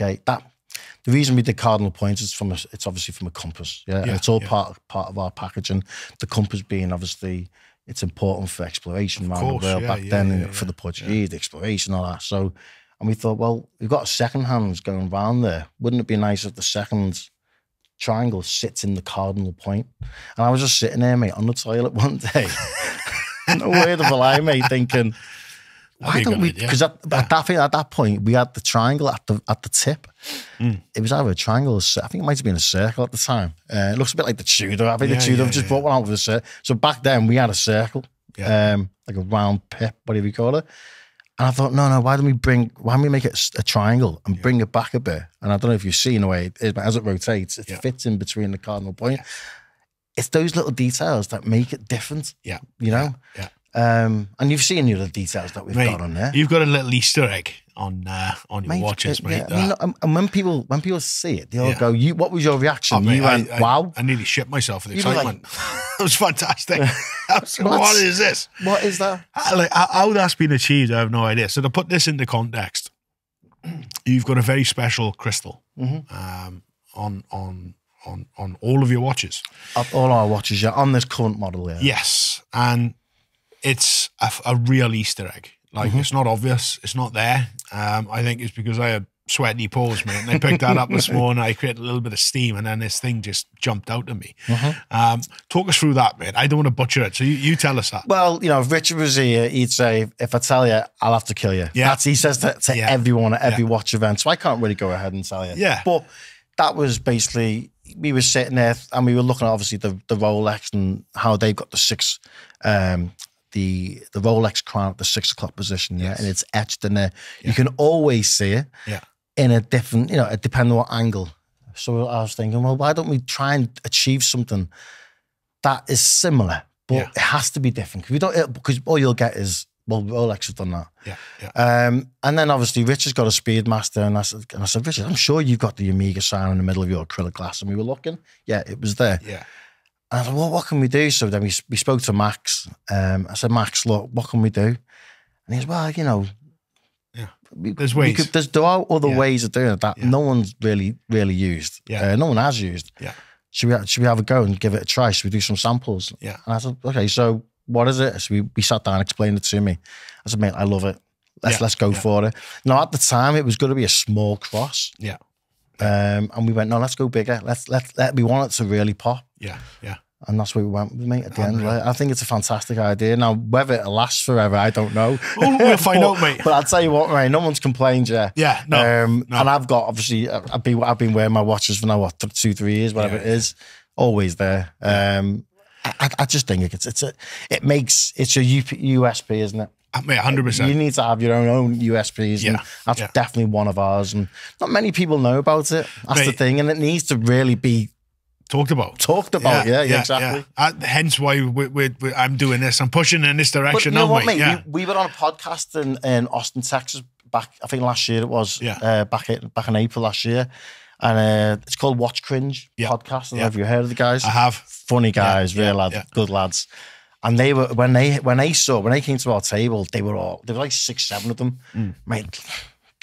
the reason we did cardinal points is it's obviously from a compass, and it's all part of our packaging. The compass being obviously it's important for exploration around the world back then for the Portuguese, the exploration, all that. So, and we thought, well, we've got a second hands going around there. Wouldn't it be nice if the second triangle sits in the cardinal point? And I was just sitting there, mate, on the toilet one day. No word of a lie, mate, thinking, why don't we? Because at that point, we had the triangle at the tip. It was either a triangle or I think it might have been a circle at the time. It looks a bit like the Tudor. I think the Tudor just brought one out with a circle. So back then, we had a circle. like a round pip, whatever you call it. And I thought, no, why don't we make it a triangle and bring it back a bit? And I don't know if you've seen the way it is, but as it rotates, it fits in between the cardinal point. It's those little details that make it different. Yeah. You know? Yeah. And you've seen the other details that we've got on there. You've got a little Easter egg on your watches, mate. Yeah, I mean, and when people see it, they all go, "What was your reaction?" Oh, mate, you went, "Wow!" I nearly shit myself with excitement. It was fantastic. What is this? What is that? Like how that's been achieved, I have no idea. So to put this into context, you've got a very special crystal on all of your watches. All our watches, yeah, on this current model, yeah. Yes, and it's a real Easter egg. Like, it's not obvious. It's not there. I think it's because I had sweaty paws, mate, and I picked that up this morning. I created a little bit of steam, and then this thing just jumped out at me. Talk us through that, mate. I don't want to butcher it, so you tell us that. Well, you know, if Richard was here, he'd say, if I tell you, I'll have to kill you. Yeah. He says that to everyone at every watch event, so I can't really go ahead and tell you. Yeah. But that was basically, we were sitting there, and we were looking at, obviously, the Rolex and how they've got the Rolex crown at the 6 o'clock position, and it's etched in there. You can always see it in a different, depending on what angle. So I was thinking, well, why don't we try and achieve something that is similar, but it has to be different? Because all you'll get is, well, Rolex have done that. And then obviously Richard's got a Speedmaster, and I said, Richard, I'm sure you've got the Omega sign in the middle of your acrylic glass. And we were looking, it was there. Yeah. And I said, well, what can we do? So then we spoke to Max. I said, Max, look, what can we do? And he said, well, there's ways. There are other ways of doing it that no one's really used. No one has used. Yeah. Should we have a go and give it a try? Should we do some samples? Yeah. And I said, okay, so what is it? So we sat down and explained it to me. I said, mate, I love it. Let's go for it. Now, at the time, it was going to be a small cross. Yeah. And we went, no, let's go bigger. We want it to really pop. Yeah. And that's what we went with, mate, at the end. I think it's a fantastic idea. Now, whether it'll last forever, I don't know. We'll find out, mate. But I'll tell you what, mate, no one's complained yet. Yeah, no. And I've got, obviously, I've been wearing my watches for now, 2-3 years, whatever it is. Always there. I just think it's a USP, isn't it? Mate, 100%. You need to have your own USPs, and that's definitely one of ours. And not many people know about it. That's the thing, and it needs to really be talked about. Exactly. Hence why I'm doing this. I'm pushing in this direction. But you know what, mate? We were on a podcast in Austin, Texas, back, I think last year it was. Back in April last year. And it's called Watch Cringe Podcast. I don't know if you've heard of the guys. I have. Funny guys, real lads, good lads. And they were, when they came to our table, there were like 6-7 of them. Mate,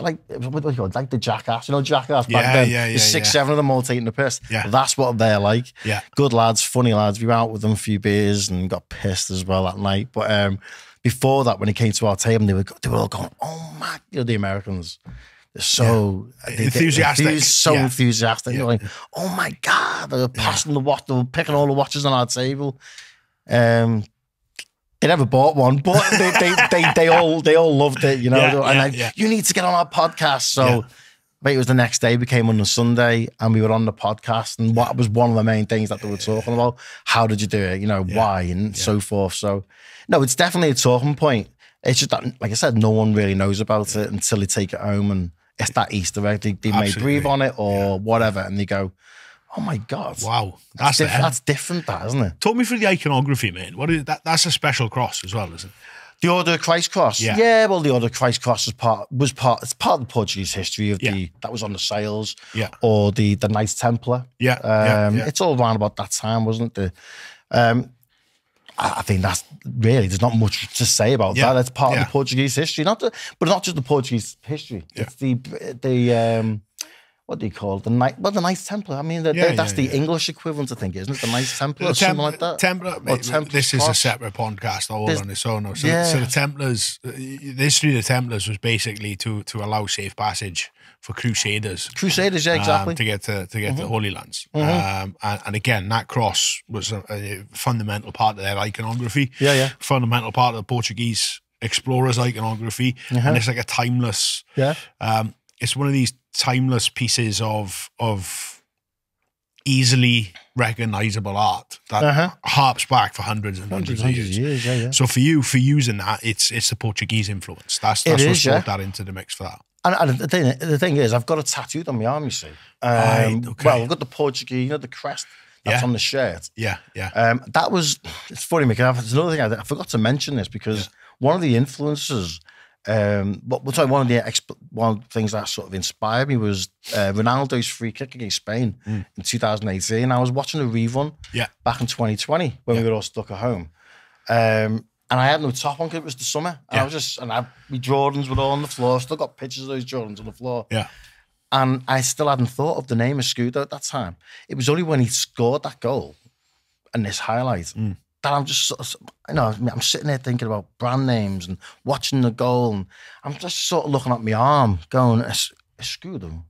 like, what do you call it? Like the Jackass, Jackass back then. There's 6-7 of them all taking the piss. Yeah. That's what they're like. Yeah. Good lads, funny lads. We went out with them a few beers and got pissed as well that night. But before that, when he came to our table, they were all going, oh my, the Americans. They're so enthusiastic. Enthusiastic. They're like, oh my God, they were passing the watch, they were picking all the watches on our table. They never bought one, but they all loved it, And you need to get on our podcast. So I think it was the next day. We came on a Sunday and we were on the podcast, and what was one of the main things that they were talking about? How did you do it? Why and so forth. So no, it's definitely a talking point. It's just that, like I said, no one really knows about it until they take it home, and it's that Easter egg. They may breathe on it or whatever, and they go, oh my God. Wow. That's different, that, isn't it? Talk me through the iconography, mate. What is that? That's a special cross as well, isn't it? The Order of Christ cross. Yeah, well, the Order of Christ cross it's part of the Portuguese history of that was on the sails. Yeah. Or the Knights Templar. It's all around about that time, wasn't it? I think that's really, there's not much to say about that. That's part of the Portuguese history. But not just the Portuguese history. It's the what do you call it? The Knights Templar. I mean, that's the English equivalent, I think, isn't it? The Knights Templar or something like that. This is a separate podcast all on its own. So the Templars, the history of the Templars was basically to allow safe passage for Crusaders. Crusaders, exactly. To get to the Holy Lands. And again, that cross was a fundamental part of their iconography. Fundamental part of the Portuguese explorers' iconography. And it's like a timeless... it's one of these timeless pieces of easily recognizable art that harps back for hundreds and hundreds of years. Yeah. So for using that, it's the Portuguese influence. That's what's brought that into the mix for that. And the thing is, I've got it tattooed on my arm, you see. Well, I've got the Portuguese, the crest that's on the shirt. Yeah. That was, it's funny, Mick. There's another thing I forgot to mention this because one of the influences, one of the things that sort of inspired me was Ronaldo's free kick against Spain in 2018. I was watching a rerun back in 2020 when we were all stuck at home. And I had no top on because it was the summer. And I was just, my Jordans were all on the floor. Still got pictures of those Jordans on the floor. Yeah. And I still hadn't thought of the name Escudo at that time. It was only when he scored that goal and this highlight that I'm just sort of, I'm sitting there thinking about brand names and watching the goal. And I'm just sort of looking at my arm going, Escudo.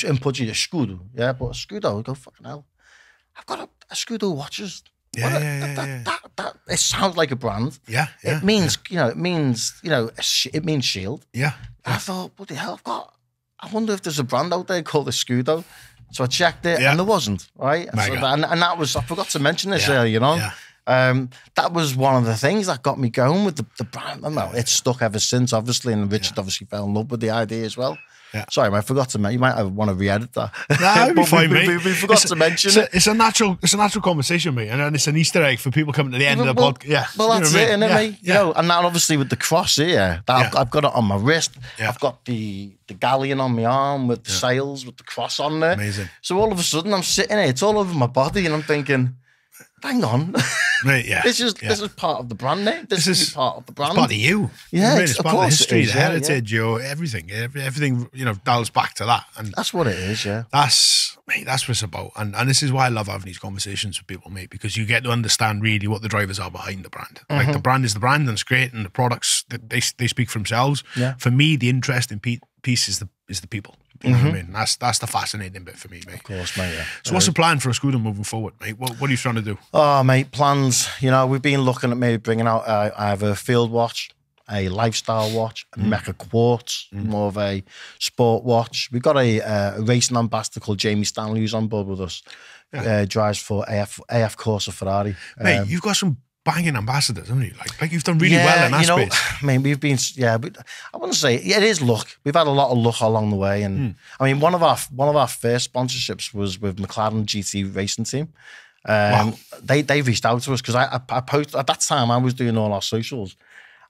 In Portuguese, Escudo. Yeah, but Escudo, I go, fucking hell. I've got a Escudo Watches. That it sounds like a brand. Yeah. It means, it means shield. Yeah. I thought, what the hell, I wonder if there's a brand out there called Escudo. So I checked it and there wasn't, right? So and that was, I forgot to mention this earlier, that was one of the things that got me going with the brand. Well, it's stuck ever since, obviously, and Richard obviously fell in love with the idea as well. Yeah. Sorry, I forgot to mention. You might want to re-edit that. Nah, it'd be fine, mate. We forgot to mention it. It's a natural conversation, mate, and it's an Easter egg for people coming to the end of the podcast. Yeah, well, that's it, isn't it, mate? And now obviously with the cross here, I've got it on my wrist. Yeah. I've got the galleon on my arm with the sails with the cross on there. Amazing. So all of a sudden, I'm sitting here. It's all over my body, and I'm thinking, hang on. Right, This is part of the brand name. This is part of the brand. It's part of you. Yeah, it's part of the history, the heritage, everything. Everything, dials back to that. And that's what it is, yeah. That's what it's about. And this is why I love having these conversations with people, mate, because you get to understand really what the drivers are behind the brand. Like the brand is the brand and it's great, and the products, they speak for themselves. Yeah. For me, the interesting piece is the people. You know what I mean? That's the fascinating bit for me, mate. Of course, mate. Yeah. So what's the plan for Escudo moving forward, mate? What are you trying to do? Oh, mate, plans. We've been looking at maybe bringing out either a field watch, a lifestyle watch, a Mecha Quartz, more of a sport watch. We've got a racing ambassador called Jamie Stanley who's on board with us. Yeah. Drives for AF Corsa Ferrari. Mate, you've got some banging ambassadors, haven't you? Like you've done really well in that space. I mean, we've been, but I wouldn't say it is luck. We've had a lot of luck along the way, and I mean, one of our first sponsorships was with McLaren GT Racing Team. Wow. They reached out to us because I posted at that time. I was doing all our socials.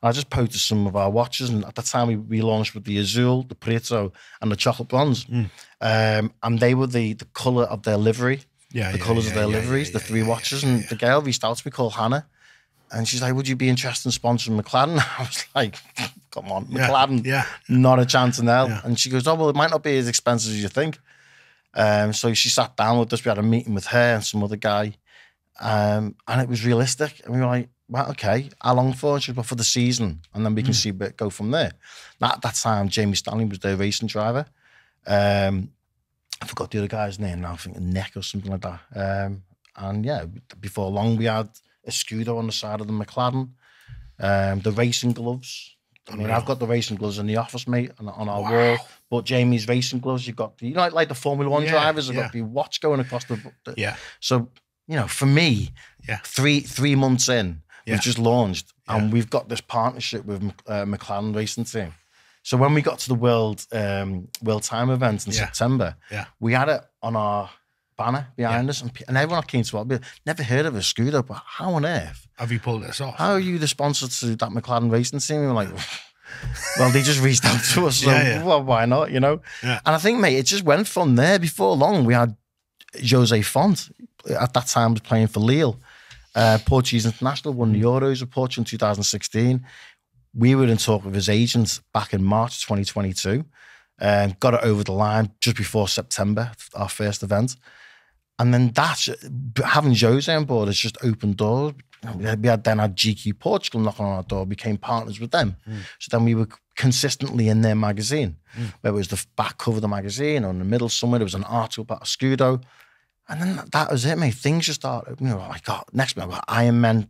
I just posted some of our watches, and at that time we launched with the Azul, the Preto, and the Chocolate Bronze, and they were the color of their livery. The colours of their liveries, the three watches, and the girl reached out to me called Hannah. And she's like, would you be interested in sponsoring McLaren? I was like, come on, McLaren, not a chance in hell. Yeah. And she goes, oh, well, it might not be as expensive as you think. So she sat down with us. We had a meeting with her and some other guy. And it was realistic. And we were like, well, okay, how long for? She goes, well, for the season. And then we can see it go from there. Now, at that time, Jamie Stanley was their racing driver. I forgot the other guy's name now. I think Nick or something like that. And before long, we had Escudo on the side of the McLaren, the racing gloves. I mean, I've got the racing gloves in the office, mate, on our wall. But Jamie's racing gloves, you've got the, like the Formula One drivers, have got the watch going across the. So, for me, 3 months in, we've just launched, and we've got this partnership with McLaren Racing Team. So when we got to the World Time event in September, we had it on our banner behind us, and everyone came to us, never heard of Escudo, but how on earth have you pulled this off? How are you the sponsor to that McLaren Racing Team? We were like, well, they just reached out to us, so well, why not, And I think, mate, it just went from there. Before long, we had Jose Font, at that time, was playing for Lille, Portuguese International, won the Euros of Portugal in 2016. We were in talk with his agent back in March 2022, got it over the line just before September, our first event. And then having Jose on board has just opened doors. We had GQ Portugal knocking on our door, became partners with them. So then we were consistently in their magazine, where it was the back cover of the magazine, or in the middle somewhere, there was an article about Escudo. And then that was it, mate. Things just started, like, oh, next minute, Ironman.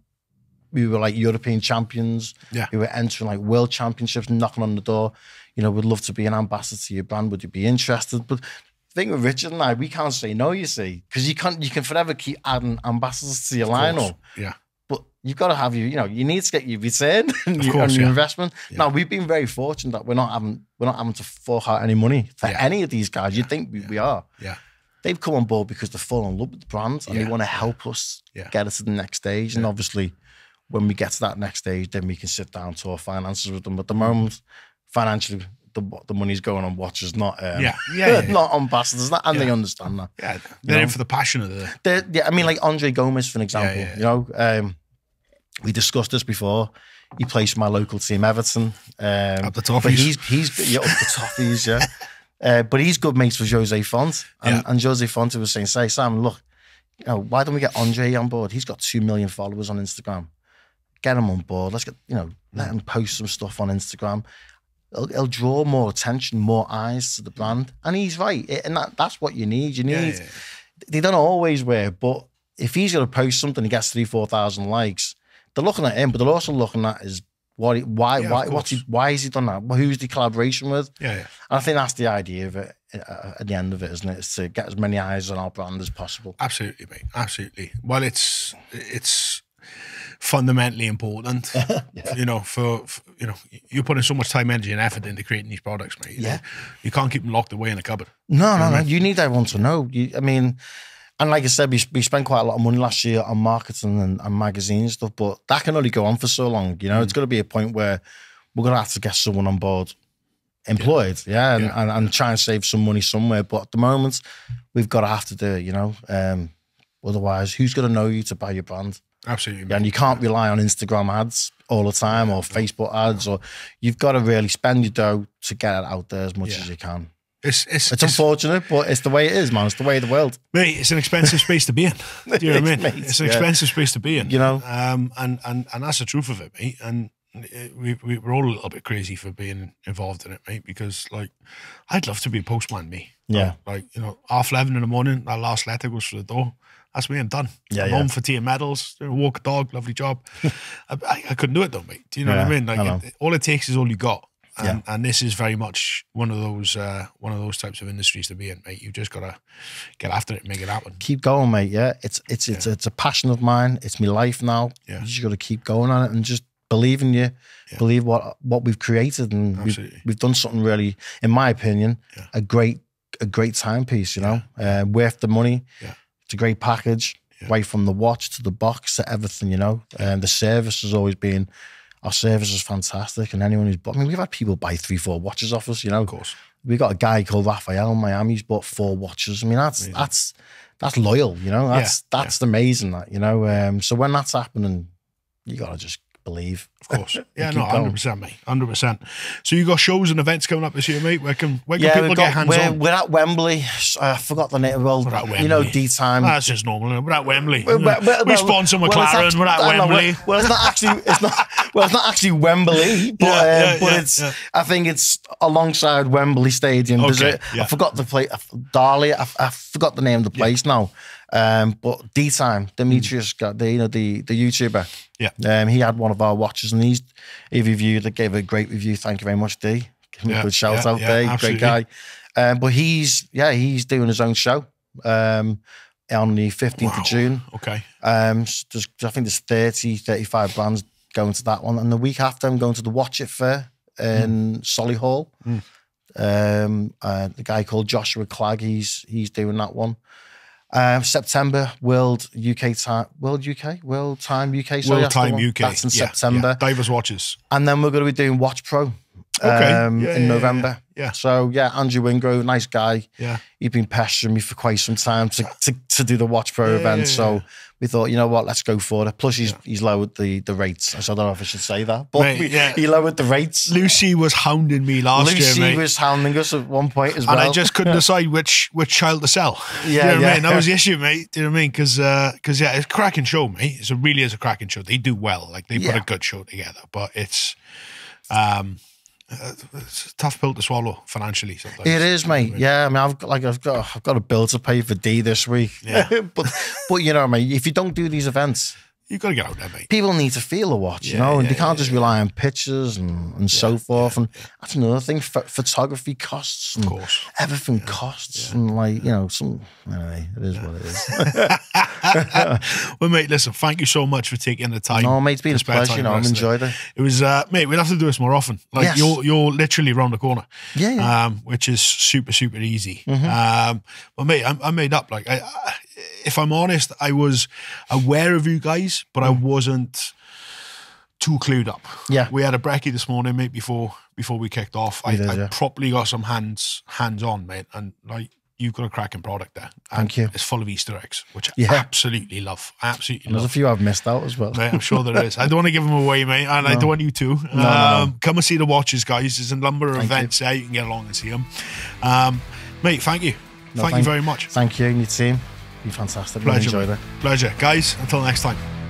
We were like European champions. Yeah. We were entering like world championships, knocking on the door. We'd love to be an ambassador to your brand. Would you be interested? But thing with Richard and I, we can't say no, you see, because you can forever keep adding ambassadors to your lineup. Yeah. But you've got to have you need to get your return on your investment. Yeah. Now, we've been very fortunate that we're not having to fork out any money for any of these guys. You'd think we are. Yeah. They've come on board because they fall in love with the brand and they want to help us get us to the next stage. And obviously, when we get to that next stage, then we can sit down to our finances with them. But at the moment, financially, the money's going on watches, not not ambassadors, and they understand that. Yeah, they're in for the passion of the. Yeah, I mean, like Andre Gomez, for an example. You know, we discussed this before. He plays for my local team, Everton. Up the Toffees. But he's up the Toffees, but he's good mates with Jose Font. And Jose Font was saying, Sam, look, why don't we get Andre on board? He's got 2 million followers on Instagram. Get him on board. Let's get, let him post some stuff on Instagram. It'll draw more attention, more eyes to the brand. And he's right. And that's what you need. They don't always work, but if he's going to post something, he gets 3,000-4,000 likes, they're looking at him, but they're also looking at why has he done that? Who's the collaboration with? And I think that's the idea of it at the end of it, isn't it? It's to get as many eyes on our brand as possible. Absolutely, mate. Absolutely. Well, it's fundamentally important, for you put in so much time, energy, and effort into creating these products, mate. You can't keep them locked away in a cupboard. No. You need everyone to know. And like I said, we spent quite a lot of money last year on marketing and magazines and stuff, but that can only go on for so long. It's going to be a point where we're going to have to get someone on board, employed, and try and save some money somewhere. But at the moment, we've got to have to do it, otherwise, who's going to know you to buy your brand? Absolutely. And you can't rely on Instagram ads all the time or Facebook ads, or you've got to really spend your dough to get it out there as much as you can. It's unfortunate, but it's the way it is, man. It's the way of the world. Mate, it's an expensive space to be in. Do you know what I mean? It's an expensive space to be in. And that's the truth of it, mate. And we're all a little bit crazy for being involved in it, mate, because, like, I'd love to be a postman, me. Yeah. 11:30 in the morning, that last letter goes through the door. That's me, I'm done. I'm home for tea and medals, walk a dog, lovely job. I couldn't do it though, mate. Do you know what I mean? Like, all it takes is all you got. And this is very much one of those types of industries to be in, mate. You've just got to get after it and make it happen. Keep going, mate. Yeah, it's a passion of mine. It's my life now. Yeah. You just got to keep going on it and just believe in you. Yeah. Believe what we've created, and we've done something really, in my opinion, a great timepiece. Worth the money. Yeah. It's a great package, right from the watch to the box to everything. And the service has always been. Our service is fantastic, and anyone we've had people buy 3-4 watches off us, Of course. We got a guy called Raphael in Miami who's bought 4 watches. I mean, that's loyal, That's amazing, that, So when that's happening, you got to just believe. Of course. Yeah, no, 100%, mate. 100%. So you got shows and events coming up this year, mate? Where can people get hands on? We're at Wembley. I forgot the name. Well, D-Time. That's just normal. We're at Wembley. We sponsor McLaren. We're at Wembley. It's not actually Wembley, but it's. I think it's alongside Wembley Stadium. Okay, I forgot the place. Darley. I forgot the name of the place now. But D-Time, Demetrius, the YouTuber. Yeah. He had one of our watches, and he reviewed it, gave a great review. Thank you very much, D. Give him a good shout out there. Absolutely. Great guy. But he's doing his own show on the 15th of June. Okay. I think there's 35 brands going to that one. And the week after, I'm going to the Watch It Fair in Solihull. The guy called Joshua Clegg, he's doing that one. September, World Time UK. That's in September. Divers Watches. And then we're going to be doing Watch Pro in November. Yeah. So Andrew Wingrove, nice guy. Yeah. He's been pestering me for quite some time to do the Watch Pro event. So we thought, you know what, let's go for it. Plus he's lowered the rates. So I don't know if I should say that, but he lowered the rates. Lucy was hounding me last year, mate. Lucy was hounding us at one point as well. And I just couldn't decide which child to sell. You know what I mean? That was the issue, mate. Do you know what I mean? Because it's a cracking show, mate. It really is a cracking show. They do well. Like, they put a good show together, but it's a tough pill to swallow financially sometimes. It is, mate. Yeah, I mean, I've got a bill to pay for D this week. Yeah. but you know, mate, if you don't do these events, You've got to get out there, mate. People need to feel a watch, you know, and they can't just rely on pictures and so forth. And that's another thing. Photography costs. And of course. Everything costs. And like, you know, anyway, it is what it is. Well, mate, listen, thank you so much for taking the time. No, mate, it's been a pleasure. You know, I've enjoyed it. It was, mate, we'll have to do this more often. Like, you're literally around the corner. Yeah. Which is super, super easy. But mate, I'm made up. Like, if I'm honest, I was aware of you guys, but I wasn't too clued up. Yeah. We had a brekkie this morning, mate, before we kicked off. I properly got some hands on, mate, and like, you've got a cracking product there. Thank you. It's full of Easter eggs, which I absolutely love. There's a few I've missed out as well. Mate, I'm sure there is. I don't want to give them away, mate, and I don't want you to. No. Come and see the watches, guys. There's a number of events there. You can get along and see them. Mate, thank you. Thank you very much. Thank you and your team. You're fantastic. Pleasure. Enjoyed it. Pleasure. Guys, until next time.